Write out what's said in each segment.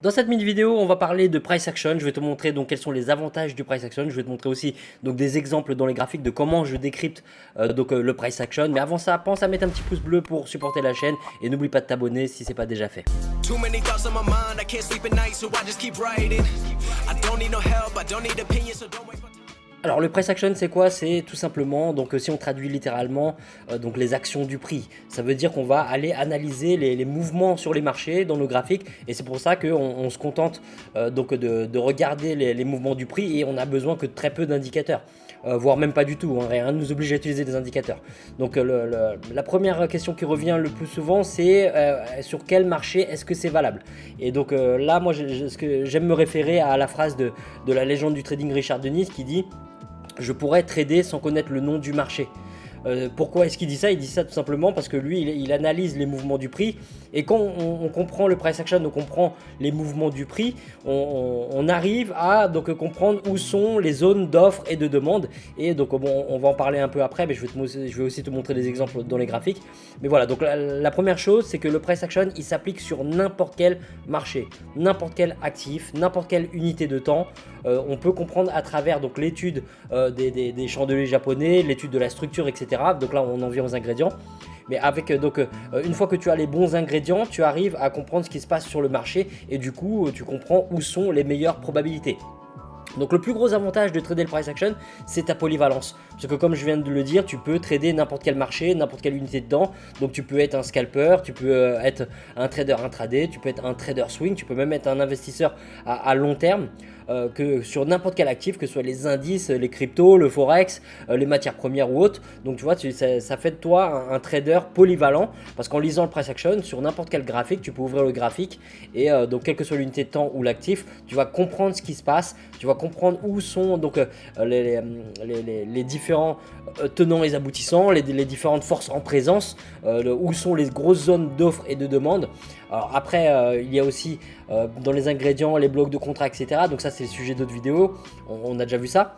Dans cette mini vidéo, on va parler de price action. Je vais te montrer donc quels sont les avantages du price action. Je vais te montrer aussi donc des exemples dans les graphiques de comment je décrypte le price action. Mais avant ça, pense à mettre un petit pouce bleu pour supporter la chaîne et n'oublie pas de t'abonner si c'est pas déjà fait. Alors le price action c'est quoi? C'est tout simplement, donc si on traduit littéralement, donc les actions du prix. Ça veut dire qu'on va aller analyser les mouvements sur les marchés dans nos graphiques et c'est pour ça qu'on se contente donc de regarder les mouvements du prix et on a besoin que de très peu d'indicateurs. Voire même pas du tout, hein, rien ne nous oblige à utiliser des indicateurs. Donc la première question qui revient le plus souvent c'est sur quel marché est-ce que c'est valable. Et donc là moi j'aime me référer à la phrase de la légende du trading Richard Denis qui dit: je pourrais trader sans connaître le nom du marché. Pourquoi est-ce qu'il dit ça? Il dit ça tout simplement parce que lui, il analyse les mouvements du prix. Et quand on comprend le price action, on comprend les mouvements du prix, on arrive à donc comprendre où sont les zones d'offres et de demande. Et donc bon, on va en parler un peu après, mais je vais aussi te montrer des exemples dans les graphiques. Mais voilà, donc la première chose, c'est que le price action, il s'applique sur n'importe quel marché, n'importe quel actif, n'importe quelle unité de temps. On peut comprendre à travers donc l'étude des chandeliers japonais, l'étude de la structure, etc. Donc là, on en vient aux ingrédients. Mais avec une fois que tu as les bons ingrédients, tu arrives à comprendre ce qui se passe sur le marché et du coup, tu comprends où sont les meilleures probabilités. Donc le plus gros avantage de trader le price action, c'est ta polyvalence. Parce que comme je viens de le dire, tu peux trader n'importe quel marché, n'importe quelle unité dedans. Donc tu peux être un scalper, tu peux être un trader intraday, tu peux être un trader swing, tu peux même être un investisseur à long terme. Que sur n'importe quel actif, que ce soit les indices, les cryptos, le forex, les matières premières ou autres. Donc tu vois, ça fait de toi un trader polyvalent parce qu'en lisant le price action sur n'importe quel graphique, tu peux ouvrir le graphique et donc quelle que soit l'unité de temps ou l'actif, tu vas comprendre ce qui se passe, tu vas comprendre où sont donc les différents tenants et aboutissants, les différentes forces en présence, où sont les grosses zones d'offres et de demande. Alors après, il y a aussi dans les ingrédients, les blocs de contrats, etc. Donc ça, c'est le sujet d'autres vidéos. On a déjà vu ça.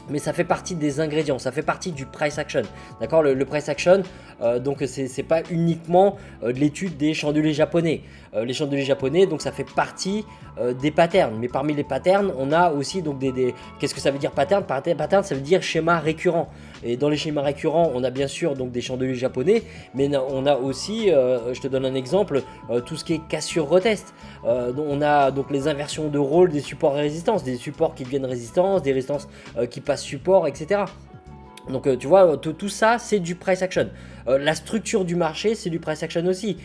Mais ça fait partie des ingrédients, ça fait partie du price action. D'accord, le price action, donc c'est pas uniquement de l'étude des chandeliers japonais. Les chandeliers japonais, donc ça fait partie des patterns. Mais parmi les patterns, on a aussi donc qu'est-ce que ça veut dire pattern? Pattern, ça veut dire schéma récurrent. Et dans les schémas récurrents, on a bien sûr donc des chandeliers japonais, mais on a aussi, je te donne un exemple, tout ce qui est cassure retest. On a donc les inversions de rôle des supports et résistances, des supports qui deviennent résistance, des résistances qui passent support, etc. Donc tu vois, tout ça c'est du price action. La structure du marché c'est du price action aussi.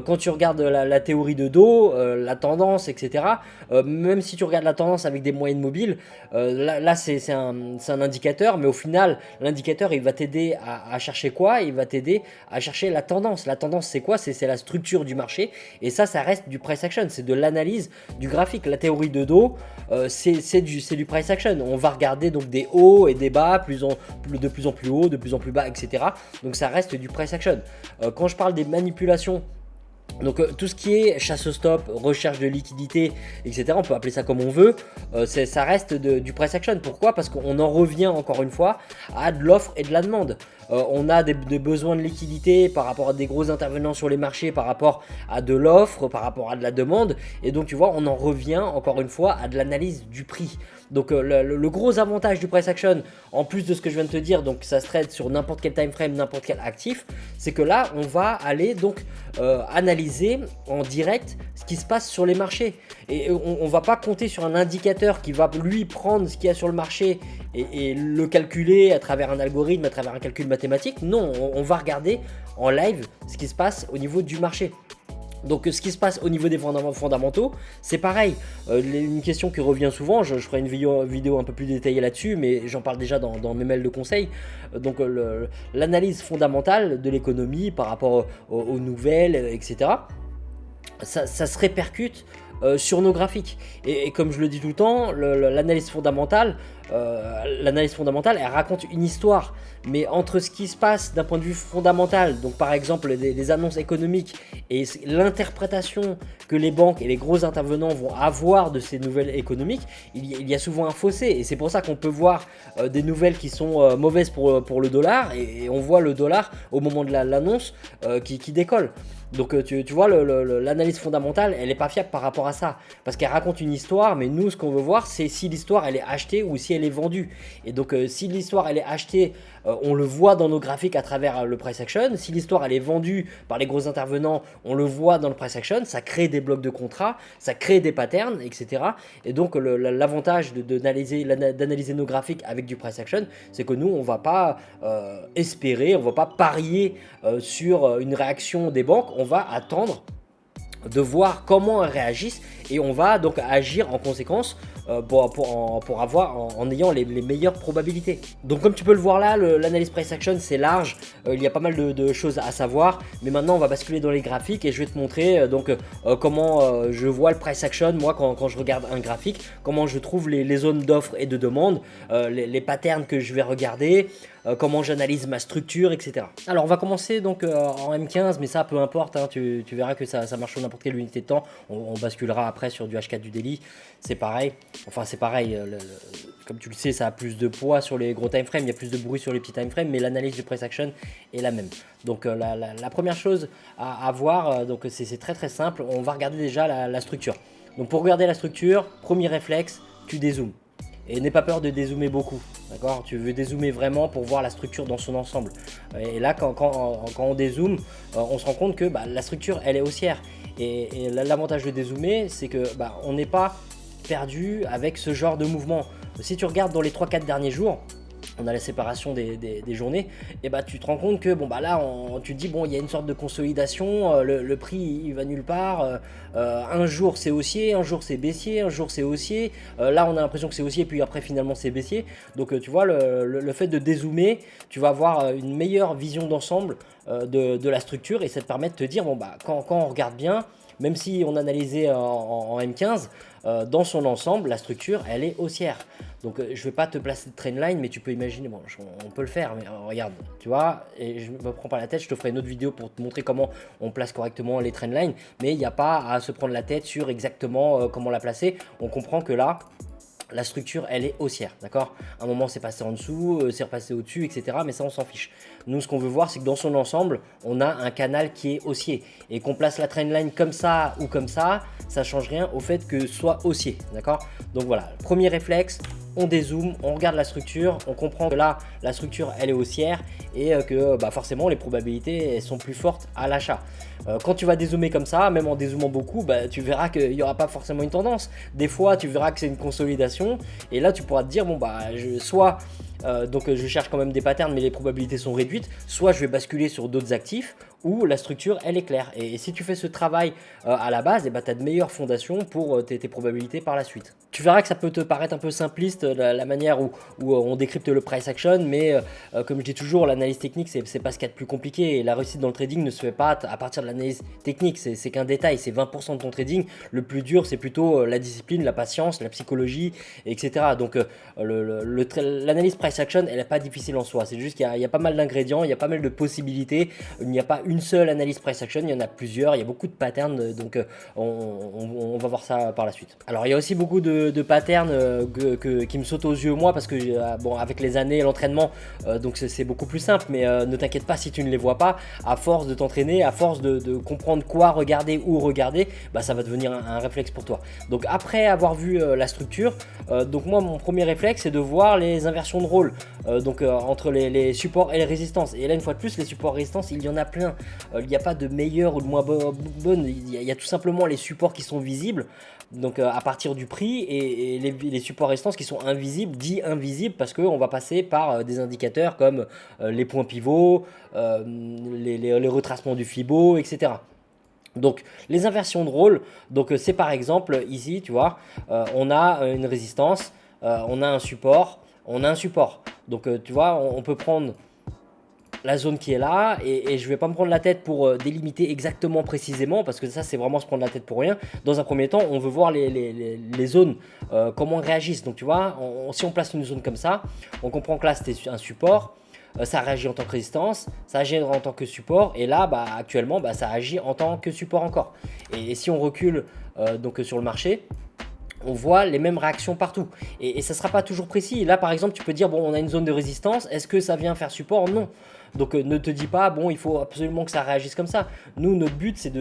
Quand tu regardes la théorie de dos, la tendance, etc. Même si tu regardes la tendance avec des moyennes mobiles, là c'est un indicateur, mais au final l'indicateur il va t'aider à chercher quoi? Il va t'aider à chercher la tendance. La tendance c'est quoi? C'est la structure du marché et ça reste du price action, c'est de l'analyse du graphique. La théorie de dos c'est du price action. On va regarder donc des hauts et des bas, de plus en plus haut, de plus en plus bas, etc. Donc ça reste du price action. Quand je parle des manipulations, donc tout ce qui est chasse au stop, recherche de liquidité, etc., on peut appeler ça comme on veut, ça reste du price action. Pourquoi? Parce qu'on en revient encore une fois à de l'offre et de la demande. On a des besoins de liquidité par rapport à des gros intervenants sur les marchés, par rapport à de l'offre, par rapport à de la demande. Et donc tu vois, on en revient encore une fois à de l'analyse du prix. Donc le gros avantage du price action, en plus de ce que je viens de te dire, donc ça se trade sur n'importe quel time frame, n'importe quel actif, c'est que là on va aller donc analyser en direct ce qui se passe sur les marchés. Et on va pas compter sur un indicateur qui va lui prendre ce qu'il y a sur le marché et le calculer à travers un algorithme, à travers un calcul mathématique. Non, on va regarder en live ce qui se passe au niveau du marché. Donc ce qui se passe au niveau des fondamentaux, c'est pareil. Une question qui revient souvent, je ferai une vidéo un peu plus détaillée là-dessus, mais j'en parle déjà dans mes mails de conseils. Donc l'analyse fondamentale de l'économie par rapport aux nouvelles, etc. Ça se répercute sur nos graphiques. Et comme je le dis tout le temps, l'analyse fondamentale, elle raconte une histoire. Mais entre ce qui se passe d'un point de vue fondamental, donc par exemple les annonces économiques et l'interprétation que les banques et les gros intervenants vont avoir de ces nouvelles économiques, il y a souvent un fossé. Et c'est pour ça qu'on peut voir des nouvelles qui sont mauvaises pour le dollar et on voit le dollar au moment de l'annonce qui décolle. Donc tu vois, l'analyse fondamentale, elle n'est pas fiable par rapport à ça. Parce qu'elle raconte une histoire, mais nous, ce qu'on veut voir, c'est si l'histoire, elle est achetée ou si elle est vendue. Et donc, si l'histoire, elle est achetée, on le voit dans nos graphiques à travers le price action. Si l'histoire, elle est vendue par les gros intervenants, on le voit dans le price action. Ça crée des blocs de contrats, ça crée des patterns, etc. Et donc, l'avantage d'analyser nos graphiques avec du price action, c'est que nous, on ne va pas espérer, on ne va pas parier sur une réaction des banques. On va attendre de voir comment elles réagissent et on va donc agir en conséquence pour avoir en ayant les meilleures probabilités. Donc comme tu peux le voir là, l'analyse price action c'est large, il y a pas mal de choses à savoir, mais maintenant on va basculer dans les graphiques et je vais te montrer comment je vois le price action moi quand je regarde un graphique, comment je trouve les zones d'offres et de demande, les patterns que je vais regarder, comment j'analyse ma structure, etc. Alors on va commencer donc en M15, mais ça peu importe, hein, tu verras que ça marche sur n'importe quelle unité de temps, on basculera après sur du H4 du daily, c'est pareil, enfin c'est pareil, comme tu le sais ça a plus de poids sur les gros time frames, il y a plus de bruit sur les petits time frames, mais l'analyse du price action est la même. Donc la première chose à voir, donc c'est très très simple, on va regarder déjà la structure. Donc pour regarder la structure, premier réflexe, tu dézoomes. Et n'aie pas peur de dézoomer beaucoup, d'accord? Tu veux dézoomer vraiment pour voir la structure dans son ensemble. Et là, quand on dézoome, on se rend compte que la structure, elle est haussière. Et l'avantage de dézoomer, c'est que on n'est pas perdu avec ce genre de mouvement. Si tu regardes dans les 3-4 derniers jours, on a la séparation des journées, et tu te rends compte que là tu te dis il y a une sorte de consolidation, le prix il va nulle part, un jour c'est haussier, un jour c'est baissier, un jour c'est haussier, là on a l'impression que c'est haussier puis après finalement c'est baissier, donc tu vois le fait de dézoomer, tu vas avoir une meilleure vision d'ensemble de la structure et ça te permet de te dire quand on regarde bien, même si on analysait en M15, dans son ensemble, la structure, elle est haussière. Donc je ne vais pas te placer de trendline, mais tu peux imaginer, on peut le faire, mais regarde, tu vois, et je ne me prends pas la tête, je te ferai une autre vidéo pour te montrer comment on place correctement les trendlines, mais il n'y a pas à se prendre la tête sur exactement comment la placer. On comprend que là, la structure, elle est haussière, d'accord? À un moment, c'est passé en dessous, c'est repassé au-dessus, etc. Mais ça, on s'en fiche. Nous, ce qu'on veut voir, c'est que dans son ensemble, on a un canal qui est haussier. Et qu'on place la trendline comme ça ou comme ça change rien au fait que ce soit haussier, d'accord? Donc voilà, premier réflexe, on dézoome, on regarde la structure, on comprend que là, la structure, elle est haussière et que forcément, les probabilités elles sont plus fortes à l'achat. Quand tu vas dézoomer comme ça, même en dézoomant beaucoup, tu verras qu'il n'y aura pas forcément une tendance. Des fois, tu verras que c'est une consolidation et là, tu pourras te dire, soit je cherche quand même des patterns, mais les probabilités sont réduites, soit je vais basculer sur d'autres actifs où la structure elle est claire. Et si tu fais ce travail à la base, tu as de meilleures fondations pour tes probabilités par la suite. Tu verras que ça peut te paraître un peu simpliste la manière où on décrypte le price action, mais comme je dis toujours, l'analyse technique c'est pas ce qu'il y a de plus compliqué et la réussite dans le trading ne se fait pas à partir de l'analyse technique, c'est qu'un détail, c'est 20% de ton trading. Le plus dur c'est plutôt la discipline, la patience, la psychologie, etc. Donc l'analyse price action elle n'est pas difficile en soi, c'est juste qu'il y a pas mal d'ingrédients, il y a pas mal de possibilités, il n'y a pas une seule analyse price action, il y en a plusieurs, il y a beaucoup de patterns, donc on va voir ça par la suite. Alors il y a aussi beaucoup de patterns qui me sautent aux yeux moi parce que avec les années et l'entraînement, donc c'est beaucoup plus simple, mais ne t'inquiète pas si tu ne les vois pas, à force de t'entraîner, à force de comprendre quoi regarder, où regarder, ça va devenir un réflexe pour toi. Donc après avoir vu la structure, donc moi mon premier réflexe c'est de voir les inversions de rôle, entre les supports et les résistances. Et là une fois de plus, les supports et résistances, il y en a plein. Il n'y a pas de meilleur ou de moins bonne, il y a tout simplement les supports qui sont visibles, donc à partir du prix, et les supports résistances qui sont invisibles, dit invisibles parce qu'on va passer par des indicateurs comme les points pivots, les retracements du Fibo, etc. Donc les inversions de rôle, donc c'est par exemple ici, tu vois, on a une résistance, on a un support, on a un support. Donc tu vois, on peut prendre la zone qui est là et je vais pas me prendre la tête pour délimiter exactement précisément parce que ça c'est vraiment se prendre la tête pour rien. Dans un premier temps on veut voir les zones, comment elles réagissent. Donc tu vois, si on place une zone comme ça, on comprend que là c'était un support, ça réagit en tant que résistance, ça agit en tant que support et là actuellement ça agit en tant que support encore. Et si on recule sur le marché, on voit les mêmes réactions partout et ça ne sera pas toujours précis. Là par exemple tu peux dire on a une zone de résistance, est-ce que ça vient faire support? Non. Donc ne te dis pas, bon, il faut absolument que ça réagisse comme ça. Nous, notre but, c'est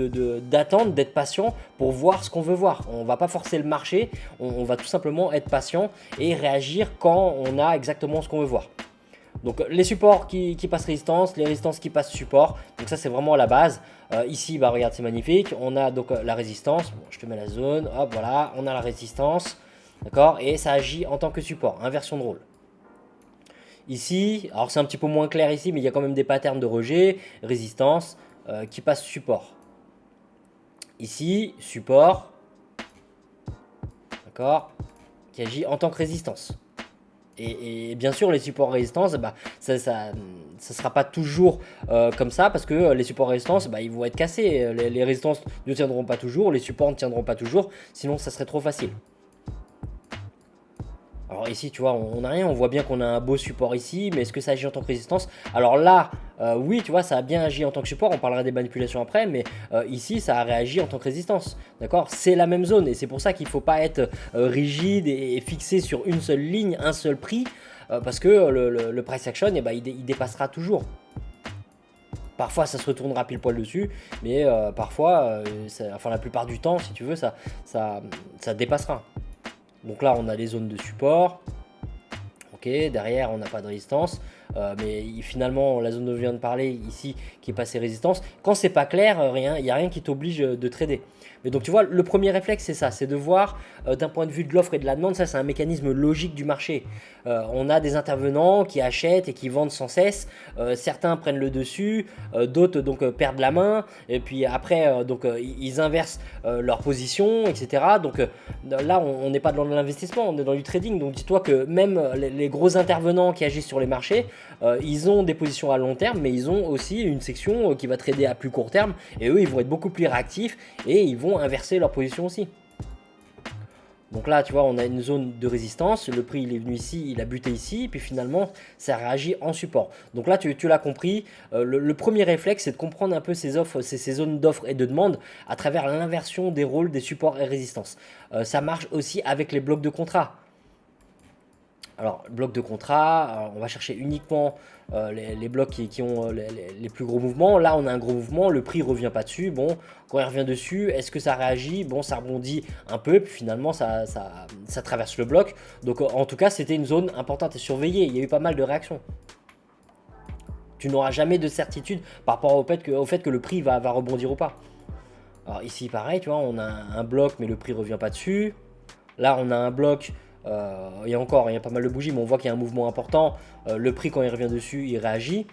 d'attendre, d'être patient pour voir ce qu'on veut voir. On ne va pas forcer le marché, on va tout simplement être patient et réagir quand on a exactement ce qu'on veut voir. Donc les supports qui passent résistance, les résistances qui passent support, donc ça c'est vraiment la base. Ici, bah, regarde, c'est magnifique, on a donc la résistance, bon, je te mets la zone, hop, voilà, on a la résistance, d'accord, et ça agit en tant que support, inversion de rôle. Ici, alors c'est un petit peu moins clair ici, mais il y a quand même des patterns de rejet, résistance, qui passent support. Ici, support, d'accord, qui agit en tant que résistance. Et bien sûr, les supports résistance, bah, ça sera pas toujours comme ça parce que les supports résistance, bah, ils vont être cassés. Les résistances ne tiendront pas toujours, les supports ne tiendront pas toujours, sinon ça serait trop facile. Alors ici, tu vois, on n'a rien, on voit bien qu'on a un beau support ici, mais est-ce que ça agit en tant que résistance? Alors là, oui, tu vois, ça a bien agi en tant que support, on parlera des manipulations après, mais ici, ça a réagi en tant que résistance, d'accord? C'est la même zone, et c'est pour ça qu'il ne faut pas être rigide et fixé sur une seule ligne, un seul prix, parce que le price action, eh ben, il dépassera toujours. Parfois, ça se retournera pile poil dessus, mais parfois, enfin la plupart du temps, si tu veux, ça dépassera. Donc là, on a les zones de support. Ok, derrière, on n'a pas de résistance. Mais finalement, la zone dont je viens de parler ici, qui est passée résistance, quand c'est pas clair, il n'y a rien qui t'oblige de trader. Mais donc tu vois, le premier réflexe, c'est ça, c'est de voir d'un point de vue de l'offre et de la demande, ça c'est un mécanisme logique du marché. On a des intervenants qui achètent et qui vendent sans cesse, certains prennent le dessus, d'autres donc perdent la main, et puis après ils inversent leur position, etc. Donc là on n'est pas dans l'investissement, on est dans du trading, donc dis-toi que même les gros intervenants qui agissent sur les marchés, ils ont des positions à long terme, mais ils ont aussi une section qui va trader à plus court terme, et eux ils vont être beaucoup plus réactifs, et ils vont inverser leur position aussi. Donc là, tu vois, on a une zone de résistance, le prix il est venu ici, il a buté ici, puis finalement, ça réagit en support. Donc là, tu l'as compris, le premier réflexe, c'est de comprendre un peu ces offres, ces zones d'offres et de demande à travers l'inversion des rôles des supports et résistances. Ça marche aussi avec les blocs de contrat. Alors, bloc de contrat, on va chercher uniquement les blocs qui ont les plus gros mouvements. Là, on a un gros mouvement, le prix ne revient pas dessus. Bon, quand il revient dessus, est-ce que ça réagit? Bon, ça rebondit un peu, puis finalement, ça traverse le bloc. Donc, en tout cas, c'était une zone importante à surveiller. Il y a eu pas mal de réactions. Tu n'auras jamais de certitude par rapport au fait que le prix va rebondir ou pas. Alors ici, pareil, tu vois, on a un bloc, mais le prix ne revient pas dessus. Là, on a un bloc... il y a pas mal de bougies, mais on voit qu'il y a un mouvement important. Le prix, quand il revient dessus, il réagit.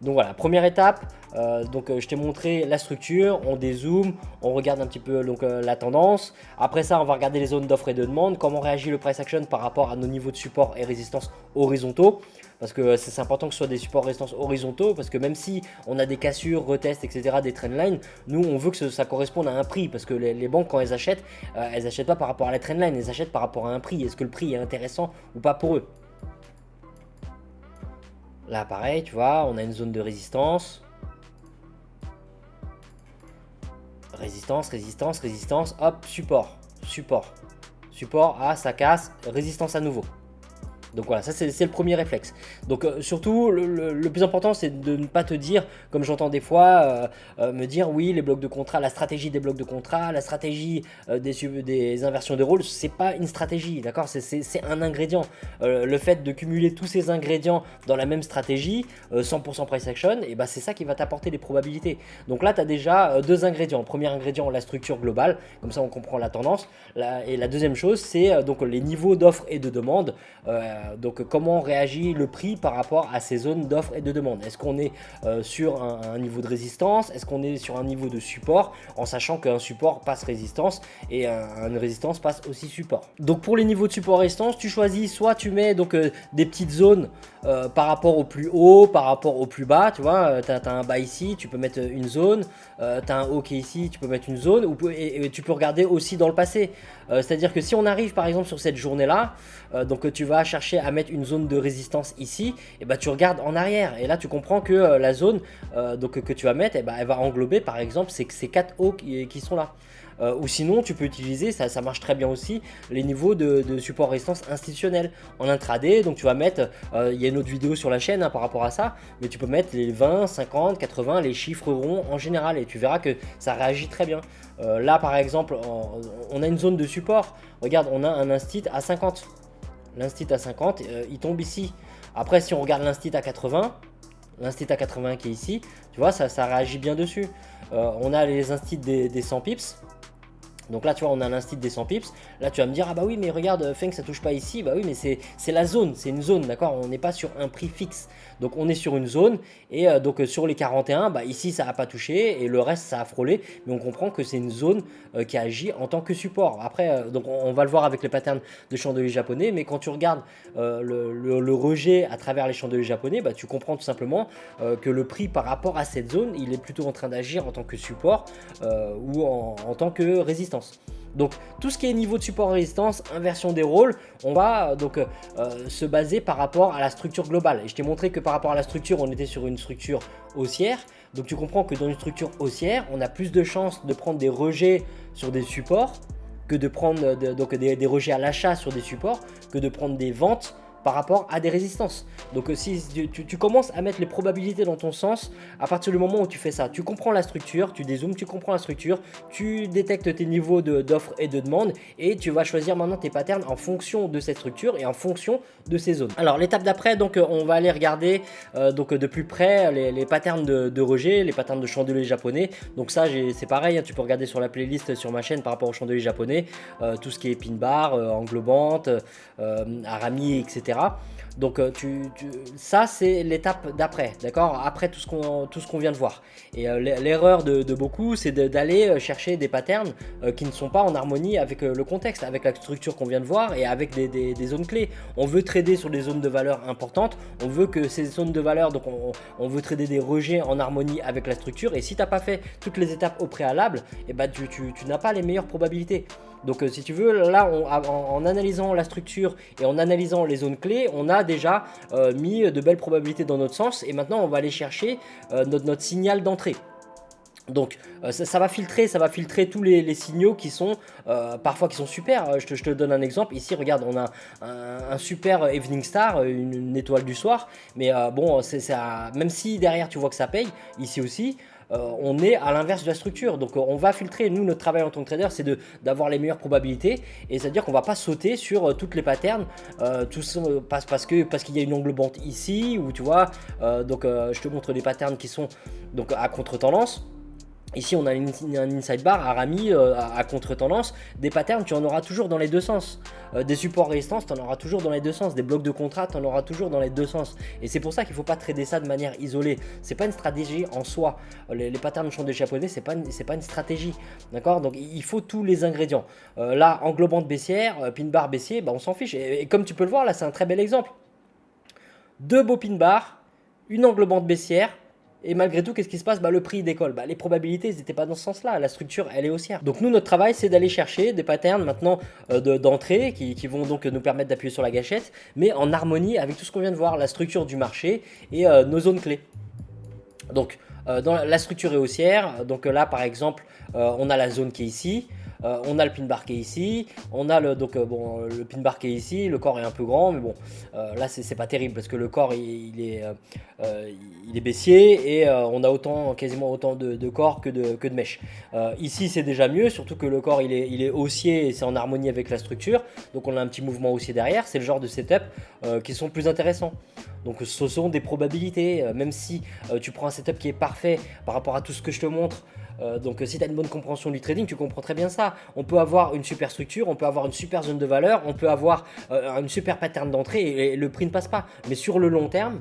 Donc voilà, première étape. Je t'ai montré la structure, on dézoome, on regarde un petit peu la tendance. Après ça, on va regarder les zones d'offre et de demande, comment réagit le price action par rapport à nos niveaux de support et résistance horizontaux. Parce que c'est important que ce soit des supports résistance horizontaux, parce que même si on a des cassures, retests, etc., des trendlines, nous on veut que ça corresponde à un prix, parce que les banques quand elles achètent pas par rapport à la trendline, elles achètent par rapport à un prix. Est-ce que le prix est intéressant ou pas pour eux? Là pareil, tu vois, on a une zone de résistance. Résistance, résistance, résistance, hop, support, support. Support, ah ça casse, résistance à nouveau. Donc voilà, ça c'est le premier réflexe. Donc surtout, le plus important, c'est de ne pas te dire, comme j'entends des fois, me dire oui, les blocs de contrat, la stratégie des blocs de contrat, la stratégie des inversions de rôle, c'est pas une stratégie, d'accord? C'est un ingrédient. Le fait de cumuler tous ces ingrédients dans la même stratégie, 100% price action, et ben c'est ça qui va t'apporter les probabilités. Donc là, tu as déjà deux ingrédients. Premier ingrédient, la structure globale, comme ça on comprend la tendance. Et la deuxième chose, c'est donc les niveaux d'offres et de demande. Donc comment réagit le prix par rapport à ces zones d'offres et de demande? Est-ce qu'on est sur un niveau de résistance? Est-ce qu'on est sur un niveau de support? En sachant qu'un support passe résistance et une résistance passe aussi support. Donc pour les niveaux de support et résistance, tu choisis soit tu mets des petites zones par rapport au plus haut, par rapport au plus bas, tu vois, tu as un bas ici, tu peux mettre une zone, tu as un haut qui est ici, tu peux mettre une zone, et tu peux regarder aussi dans le passé. C'est-à-dire que si on arrive par exemple sur cette journée-là, tu vas chercher à mettre une zone de résistance ici, et tu regardes en arrière, et là tu comprends que la zone que tu vas mettre, elle va englober par exemple ces 4 hauts qui sont là. Ou sinon tu peux utiliser, ça marche très bien aussi, les niveaux de support résistance institutionnel en intraday. Donc tu vas mettre, il y a une autre vidéo sur la chaîne par rapport à ça, mais tu peux mettre les 20, 50, 80, les chiffres ronds en général, et tu verras que ça réagit très bien. Là par exemple, on a une zone de support, regarde, on a un instit à 50. L'instit à 50, il tombe ici. Après, si on regarde l'instit à 80, l'instit à 80 qui est ici, tu vois, ça réagit bien dessus. On a les instits des 100 pips. Donc là, tu vois, on a l'instit des 100 pips. Là, tu vas me dire, ah bah oui, mais regarde, Feng, ça touche pas ici. Bah oui, mais c'est la zone, c'est une zone, d'accord? On n'est pas sur un prix fixe. Donc on est sur une zone, et donc sur les 41, bah ici, ça n'a pas touché, et le reste, ça a frôlé. Mais on comprend que c'est une zone qui agit en tant que support. Après, donc on va le voir avec les patterns de chandelier japonais, mais quand tu regardes le rejet à travers les chandeliers japonais, bah, tu comprends tout simplement que le prix par rapport à cette zone, il est plutôt en train d'agir en tant que support ou en tant que résistance. Donc tout ce qui est niveau de support résistance, inversion des rôles, on va donc se baser par rapport à la structure globale. Et je t'ai montré que par rapport à la structure, on était sur une structure haussière. Donc tu comprends que dans une structure haussière, on a plus de chances de prendre des rejets sur des supports que de prendre des rejets à l'achat sur des supports, que de prendre des ventes par rapport à des résistances. Donc si tu commences à mettre les probabilités dans ton sens, à partir du moment où tu fais ça, tu comprends la structure, tu dézoomes, tu comprends la structure, tu détectes tes niveaux d'offres et de demande, et tu vas choisir maintenant tes patterns en fonction de cette structure et en fonction de ces zones. Alors l'étape d'après, donc on va aller regarder donc de plus près les patterns de rejet, les patterns de chandelier japonais. Donc ça c'est pareil, hein, tu peux regarder sur la playlist sur ma chaîne par rapport au chandelier japonais, tout ce qui est pin bar, englobante, harami, etc. Donc ça c'est l'étape d'après, d'accord? Après tout ce qu'on vient de voir. Et l'erreur de beaucoup, c'est d'aller chercher des patterns qui ne sont pas en harmonie avec le contexte, avec la structure qu'on vient de voir et avec des zones clés. On veut trader sur des zones de valeur importantes, on veut que ces zones de valeur, donc on veut trader des rejets en harmonie avec la structure, et si tu n'as pas fait toutes les étapes au préalable, et bah tu n'as pas les meilleures probabilités. Donc si tu veux, là en analysant la structure et en analysant les zones clés, on a déjà mis de belles probabilités dans notre sens, et maintenant on va aller chercher notre signal d'entrée. Donc ça va filtrer tous les signaux qui sont parfois qui sont super. Je te donne un exemple. Ici, regarde, on a un super Evening Star, une étoile du soir. Mais bon, même si derrière tu vois que ça paye, ici aussi, on est à l'inverse de la structure. Donc on va filtrer. Nous, notre travail en tant que trader, c'est d'avoir les meilleures probabilités. Et c'est-à-dire qu'on va pas sauter sur toutes les patterns parce qu'il y a une englobante ici, ou tu vois. Donc je te montre des patterns qui sont donc à contre-tendance. Ici, on a un inside bar, harami à contre-tendance. Des patterns, tu en auras toujours dans les deux sens. Des supports résistance, tu en auras toujours dans les deux sens. Des blocs de contrat, tu en auras toujours dans les deux sens. Et c'est pour ça qu'il ne faut pas trader ça de manière isolée. C'est pas une stratégie en soi. Les patterns de chandelier japonais, c'est pas une stratégie. D'accord? Donc il faut tous les ingrédients. Là, englobante baissière, pin bar baissier, bah, on s'en fiche. Et comme tu peux le voir, là, c'est un très bel exemple. Deux beaux pin bars, une englobante baissière. Et malgré tout, qu'est-ce qui se passe? Le prix décolle. Les probabilités, elles n'étaient pas dans ce sens-là. La structure, elle est haussière. Donc nous, notre travail, c'est d'aller chercher des patterns maintenant d'entrée qui vont donc nous permettre d'appuyer sur la gâchette, mais en harmonie avec tout ce qu'on vient de voir, la structure du marché et nos zones clés. Donc la structure est haussière. Donc là, par exemple, on a la zone qui est ici. On a le pin bar qui est ici, on a le pin bar qui est ici, le corps est un peu grand, mais bon, là c'est pas terrible parce que le corps il est baissier, et on a quasiment autant de corps que de mèches. Ici c'est déjà mieux, surtout que le corps il est haussier et c'est en harmonie avec la structure, donc on a un petit mouvement haussier derrière. C'est le genre de setup qui sont plus intéressants. Donc ce sont des probabilités, même si tu prends un setup qui est parfait par rapport à tout ce que je te montre. Donc si tu as une bonne compréhension du trading, tu comprends très bien ça. On peut avoir une super structure, on peut avoir une super zone de valeur, on peut avoir une super pattern d'entrée, et le prix ne passe pas. Mais sur le long terme,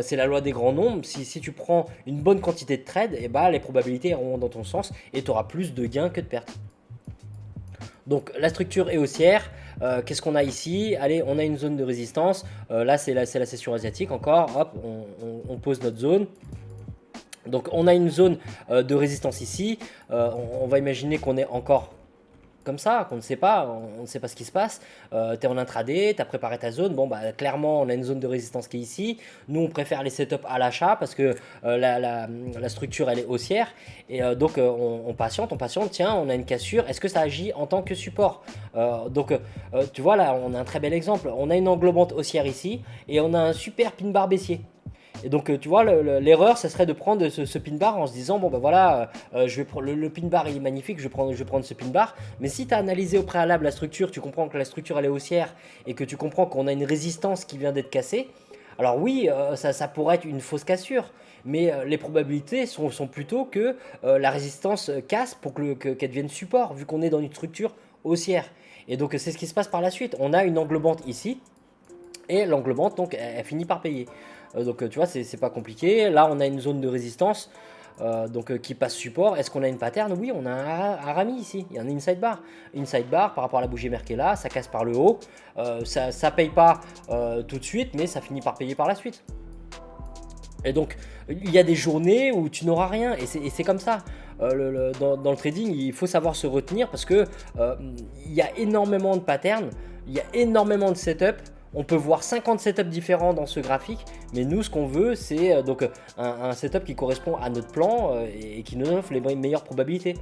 c'est la loi des grands nombres. Si tu prends une bonne quantité de trades, les probabilités iront dans ton sens et tu auras plus de gains que de pertes. Donc la structure est haussière. Qu'est-ce qu'on a ici? Allez, on a une zone de résistance. Là c'est la session asiatique encore. Hop, on pose notre zone. Donc on a une zone de résistance ici. On va imaginer qu'on est encore comme ça, qu'on ne sait pas, on ne sait pas ce qui se passe. Tu es en intraday, tu as préparé ta zone. Bon, bah, clairement, on a une zone de résistance qui est ici. Nous, on préfère les setups à l'achat parce que la structure, elle est haussière. Et donc, on patiente, on patiente. Tiens, on a une cassure. Est-ce que ça agit en tant que support? Tu vois, là, on a un très bel exemple. On a une englobante haussière ici et on a un super pin bar baissier. Et donc, tu vois, l'erreur, ça serait de prendre ce pin bar en se disant, bon, ben voilà, je vais le pin bar, il est magnifique, je vais prendre ce pin bar. Mais si tu as analysé au préalable la structure, tu comprends que la structure, elle est haussière et que tu comprends qu'on a une résistance qui vient d'être cassée, alors oui, ça pourrait être une fausse cassure. Mais les probabilités sont plutôt que la résistance casse pour qu'elle devienne support, vu qu'on est dans une structure haussière. Et donc, c'est ce qui se passe par la suite. On a une englobante ici, et l'englobante, donc, elle finit par payer. Donc tu vois, c'est pas compliqué. Là, on a une zone de résistance qui passe support. Est-ce qu'on a une pattern? Oui, on a un Arami ici. Il y a un inside bar. Inside bar par rapport à la bougie Merkela, ça casse par le haut. Ça paye pas tout de suite, mais ça finit par payer par la suite. Et donc, il y a des journées où tu n'auras rien. Et c'est comme ça. Dans le trading, il faut savoir se retenir parce que il y a énormément de patterns, il y a énormément de setups. On peut voir 50 setups différents dans ce graphique, mais nous, ce qu'on veut, c'est un setup qui correspond à notre plan et qui nous offre les meilleures probabilités.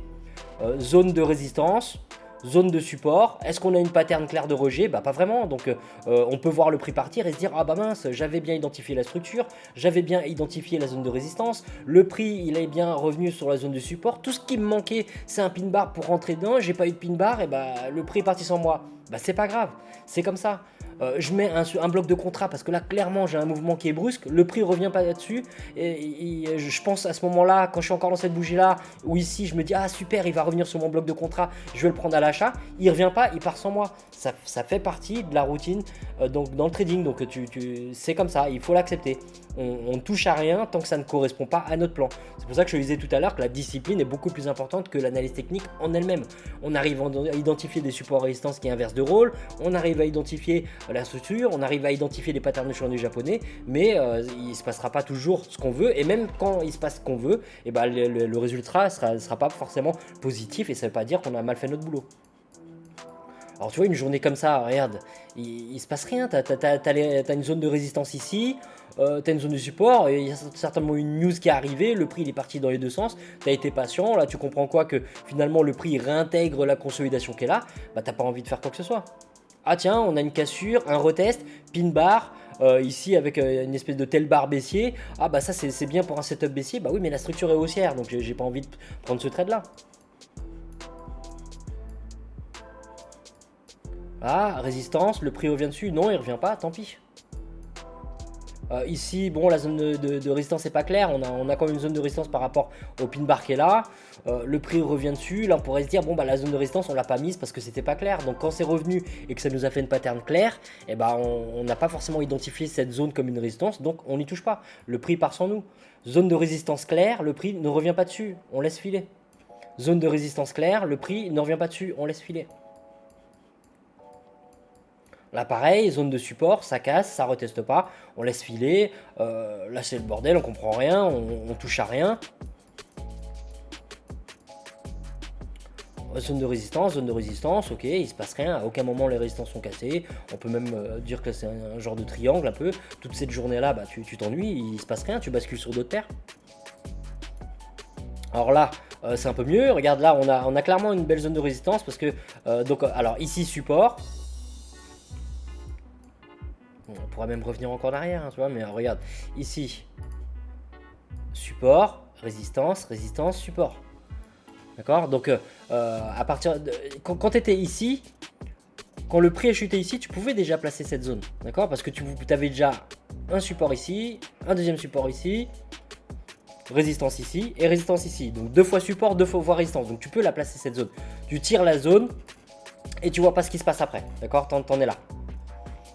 Zone de résistance, zone de support. Est-ce qu'on a une pattern claire de rejet? Bah pas vraiment. Donc on peut voir le prix partir et se dire ah bah mince, j'avais bien identifié la structure, j'avais bien identifié la zone de résistance, le prix il est bien revenu sur la zone de support. Tout ce qui me manquait, c'est un pin bar pour rentrer dedans. J'ai pas eu de pin bar et bah le prix est parti sans moi. Bah c'est pas grave, c'est comme ça. Je mets un bloc de contrat parce que là clairement j'ai un mouvement qui est brusque, le prix revient pas là-dessus et je pense à ce moment-là quand je suis encore dans cette bougie là ou ici je me dis ah super il va revenir sur mon bloc de contrat, je vais le prendre à l'achat, il revient pas, il part sans moi, ça fait partie de la routine donc dans le trading, donc c'est comme ça, il faut l'accepter. On ne touche à rien tant que ça ne correspond pas à notre plan. C'est pour ça que je disais tout à l'heure que la discipline est beaucoup plus importante que l'analyse technique en elle-même. On arrive à identifier des supports résistance qui inversent de rôle, on arrive à identifier la structure, on arrive à identifier les patterns de change japonais, mais il ne se passera pas toujours ce qu'on veut, et même quand il se passe ce qu'on veut, et ben le résultat ne sera pas forcément positif, et ça ne veut pas dire qu'on a mal fait notre boulot. Alors tu vois, une journée comme ça, regarde, il se passe rien, t'as une zone de résistance ici, t'as une zone de support, et il y a certainement une news qui est arrivée, le prix il est parti dans les deux sens, t'as été patient, là tu comprends quoi que finalement le prix réintègre la consolidation qui est là, bah t'as pas envie de faire quoi que ce soit. Ah tiens, on a une cassure, un retest, pin bar, ici avec une espèce de tel bar baissier, ah bah ça c'est bien pour un setup baissier, bah oui mais la structure est haussière, donc j'ai pas envie de prendre ce trade là. Ah, résistance, le prix revient dessus, non il revient pas, tant pis. Ici, bon, la zone de résistance n'est pas claire, on a quand même une zone de résistance par rapport au pin bar qui est là, le prix revient dessus, là on pourrait se dire, bon bah la zone de résistance on l'a pas mise parce que c'était pas clair, donc quand c'est revenu et que ça nous a fait une pattern claire, et ben on n'a pas forcément identifié cette zone comme une résistance, donc on n'y touche pas, le prix part sans nous. Zone de résistance claire, le prix ne revient pas dessus, on laisse filer. Zone de résistance claire, le prix ne revient pas dessus, on laisse filer. Là pareil, zone de support, ça casse, ça reteste pas, on laisse filer, là c'est le bordel, on comprend rien, on touche à rien. Zone de résistance, ok, il se passe rien, à aucun moment les résistances sont cassées, on peut même dire que c'est un genre de triangle un peu, toute cette journée là, bah, tu t'ennuies, il se passe rien, tu bascules sur d'autres paires. Alors là, c'est un peu mieux, regarde là, on a clairement une belle zone de résistance parce que, alors ici support, on pourra même revenir encore en arrière, hein, tu vois, mais regarde, ici, support, résistance, résistance, support. D'accord? Donc, à partir de, quand tu étais ici, quand le prix a chuté ici, tu pouvais déjà placer cette zone. D'accord? Parce que tu avais déjà un support ici, un deuxième support ici, résistance ici et résistance ici. Donc, deux fois support, deux fois résistance. Donc, tu peux la placer cette zone. Tu tires la zone et tu vois pas ce qui se passe après. D'accord? T'en es là.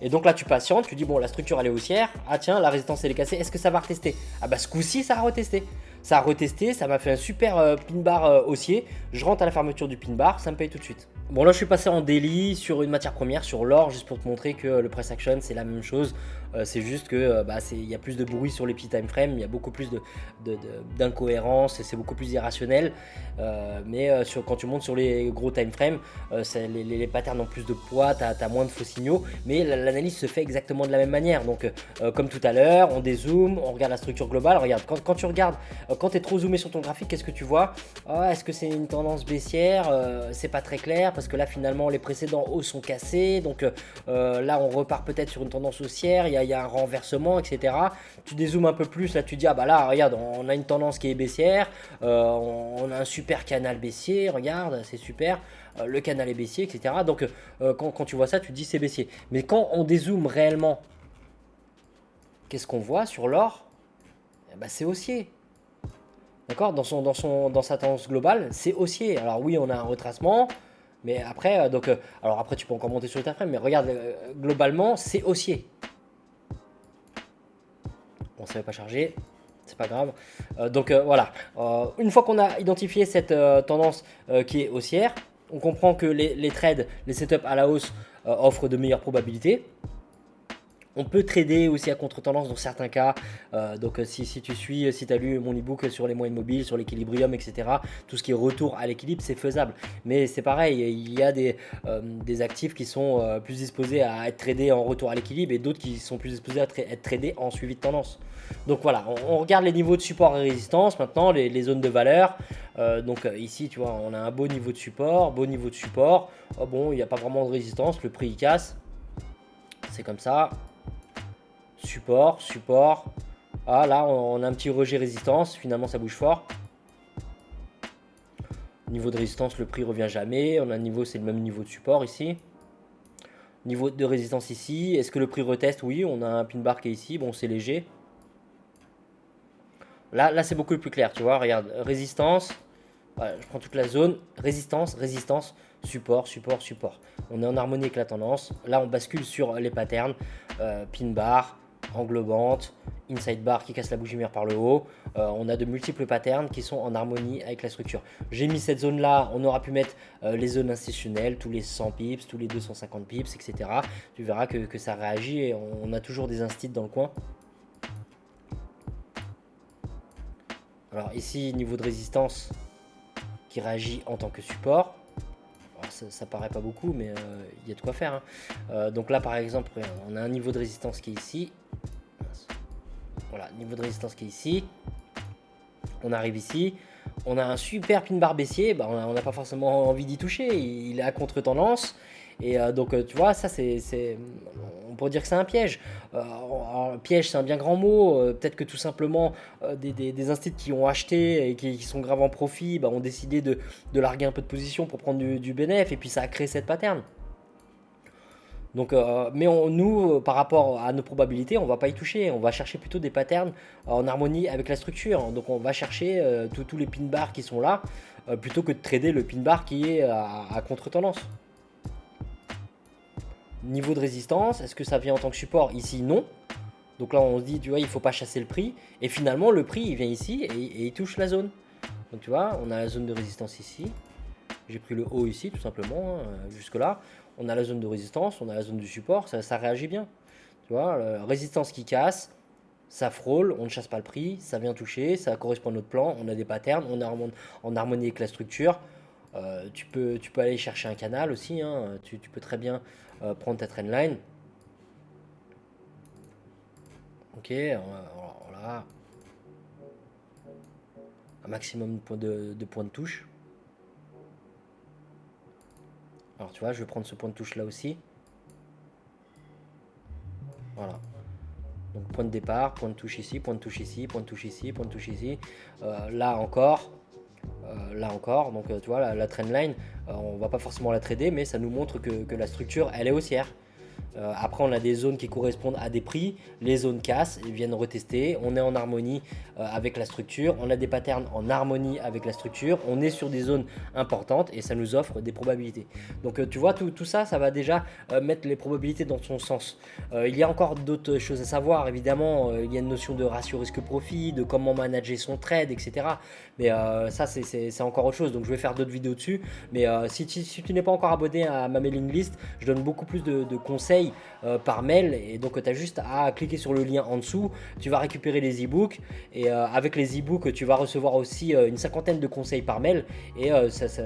Et donc là tu patientes, tu dis bon la structure elle est haussière, ah tiens la résistance elle est cassée, est-ce que ça va retester? Ah bah ce coup-ci ça a retesté. Ça a retesté, ça m'a fait un super pin bar haussier, je rentre à la fermeture du pin bar, ça me paye tout de suite. Bon, là je suis passé en daily sur une matière première, sur l'or, juste pour te montrer que le price action c'est la même chose. C'est juste que bah, il y a plus de bruit sur les petits time frames, il y a beaucoup plus d'incohérences et c'est beaucoup plus irrationnel. Quand tu montes sur les gros time frames, les patterns ont plus de poids, tu as moins de faux signaux, mais l'analyse se fait exactement de la même manière. Donc, comme tout à l'heure, on dézoome, on regarde la structure globale. Regarde, quand tu regardes, quand tu es trop zoomé sur ton graphique, qu'est-ce que tu vois? Est-ce que c'est une tendance baissière? C'est pas très clair parce que là finalement les précédents hauts sont cassés, donc là on repart peut-être sur une tendance haussière, il y a un renversement, etc. Tu dézoomes un peu plus, là tu dis ah bah là regarde, on a une tendance qui est baissière, on a un super canal baissier, regarde c'est super, le canal est baissier, etc. Donc quand tu vois ça, tu te dis c'est baissier. Mais quand on dézoome réellement, qu'est-ce qu'on voit sur l'or? Bah, c'est haussier. D'accord, dans sa tendance globale, c'est haussier. Alors oui, on a un retracement, mais après, alors après tu peux encore monter sur le time frame, mais regarde, globalement, c'est haussier. Bon, ça ne va pas charger, c'est pas grave. Voilà, une fois qu'on a identifié cette tendance qui est haussière, on comprend que les trades, les setups à la hausse offrent de meilleures probabilités. On peut trader aussi à contre-tendance dans certains cas. Si tu as lu mon ebook sur les moyennes mobiles, sur l'équilibrium, etc., tout ce qui est retour à l'équilibre, c'est faisable. Mais c'est pareil, il y a des actifs qui sont plus disposés à être tradés en retour à l'équilibre et d'autres qui sont plus disposés à être tradés en suivi de tendance. Donc voilà, on regarde les niveaux de support et résistance, maintenant les zones de valeur. Ici, tu vois, on a un beau niveau de support, beau niveau de support. Bon, il n'y a pas vraiment de résistance, le prix il casse. C'est comme ça. Support, support. Ah là, on a un petit rejet résistance. Finalement, ça bouge fort. Niveau de résistance, le prix revient jamais. On a un niveau, c'est le même niveau de support ici. Niveau de résistance ici. Est-ce que le prix reteste? Oui, on a un pin bar qui est ici. Bon, c'est léger. Là c'est beaucoup plus clair. Tu vois, regarde. Résistance. Voilà, je prends toute la zone. Résistance, résistance. Support, support, support. On est en harmonie avec la tendance. Là, on bascule sur les patterns. Pin bar. Englobante, inside bar qui casse la bougie mère par le haut. On a de multiples patterns qui sont en harmonie avec la structure. J'ai mis cette zone là, on aura pu mettre les zones institutionnelles, tous les 100 pips, tous les 250 pips, etc. Tu verras que ça réagit et on a toujours des instits dans le coin. Alors ici, niveau de résistance qui réagit en tant que support. Alors, ça paraît pas beaucoup, mais il y a de quoi faire. Donc là, par exemple, on a un niveau de résistance qui est ici. Voilà, niveau de résistance qui est ici. On arrive ici. On a un super pin bar baissier. Bah, on n'a pas forcément envie d'y toucher. Il est à contre-tendance. Et tu vois, ça, on pourrait dire que c'est un piège. Alors, piège, c'est un bien grand mot. Peut-être que tout simplement, des instituts qui ont acheté et qui sont grave en profit, bah, ont décidé de larguer un peu de position pour prendre du bénéfice. Et puis, ça a créé cette pattern. Donc, nous, par rapport à nos probabilités, on ne va pas y toucher. On va chercher plutôt des patterns en harmonie avec la structure. Donc, on va chercher tous les pin bars qui sont là, plutôt que de trader le pin bar qui est à contre-tendance. Niveau de résistance, est-ce que ça vient en tant que support? Ici, non. Donc là, on se dit, tu vois, il ne faut pas chasser le prix. Et finalement, le prix, il vient ici et il touche la zone. Donc, tu vois, on a la zone de résistance ici. J'ai pris le haut ici, tout simplement, jusque-là. On a la zone de résistance, on a la zone du support, ça réagit bien. Tu vois, résistance qui casse, ça frôle, on ne chasse pas le prix, ça vient toucher, ça correspond à notre plan, on a des patterns, on est en harmonie avec la structure. Tu peux aller chercher un canal aussi, hein. Tu peux très bien prendre ta trendline. Ok, voilà. Un maximum de points de touche. Alors tu vois, je vais prendre ce point de touche là aussi. Voilà. Donc point de départ, point de touche ici, point de touche ici, point de touche ici, point de touche ici. Là encore. Donc tu vois, la trendline, on va pas forcément la trader, mais ça nous montre que la structure, elle est haussière. Après, on a des zones qui correspondent à des prix. Les zones cassent, ils viennent retester. On est en harmonie avec la structure. On a des patterns en harmonie avec la structure. On est sur des zones importantes et ça nous offre des probabilités. Donc, tu vois, tout ça, ça va déjà mettre les probabilités dans son sens. Il y a encore d'autres choses à savoir. Évidemment, il y a une notion de ratio risque-profit, de comment manager son trade, etc. Mais ça, c'est encore autre chose. Donc, je vais faire d'autres vidéos dessus. Mais si tu n'es pas encore abonné à ma mailing list, je donne beaucoup plus de conseils par mail, et donc tu as juste à cliquer sur le lien en dessous, tu vas récupérer les e-books, et avec les e-books tu vas recevoir aussi une cinquantaine de conseils par mail, et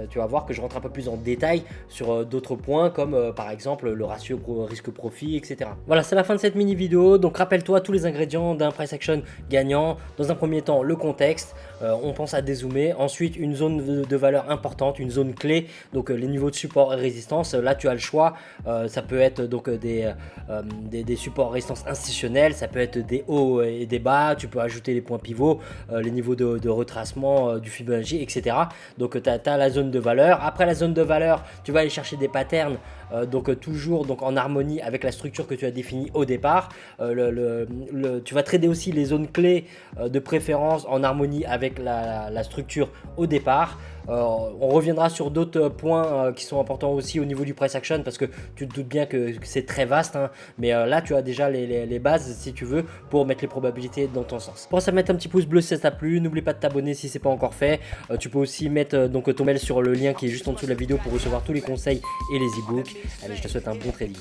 tu vas voir que je rentre un peu plus en détail sur d'autres points comme par exemple le ratio risque-profit, etc. Voilà, c'est la fin de cette mini vidéo. Donc rappelle-toi tous les ingrédients d'un price action gagnant. Dans un premier temps, le contexte, on pense à dézoomer, ensuite une zone de valeur importante, une zone clé, donc les niveaux de support et résistance. Là tu as le choix, ça peut être donc des supports résistance institutionnels, ça peut être des hauts et des bas, tu peux ajouter les points pivots, les niveaux de retracement du Fibonacci, etc. Donc tu as la zone de valeur. Après la zone de valeur, tu vas aller chercher des patterns, toujours en harmonie avec la structure que tu as définie au départ. Tu vas trader aussi les zones clés de préférence en harmonie avec la structure au départ. On reviendra sur d'autres points qui sont importants aussi au niveau du price action, parce que tu te doutes bien que c'est très vaste, hein, mais là tu as déjà les bases si tu veux pour mettre les probabilités dans ton sens. Pense à mettre un petit pouce bleu si ça t'a plu, n'oublie pas de t'abonner si c'est pas encore fait. Tu peux aussi mettre ton mail sur le lien qui est juste en dessous de la vidéo pour recevoir tous les conseils et les e-books. Allez, je te souhaite un bon trading.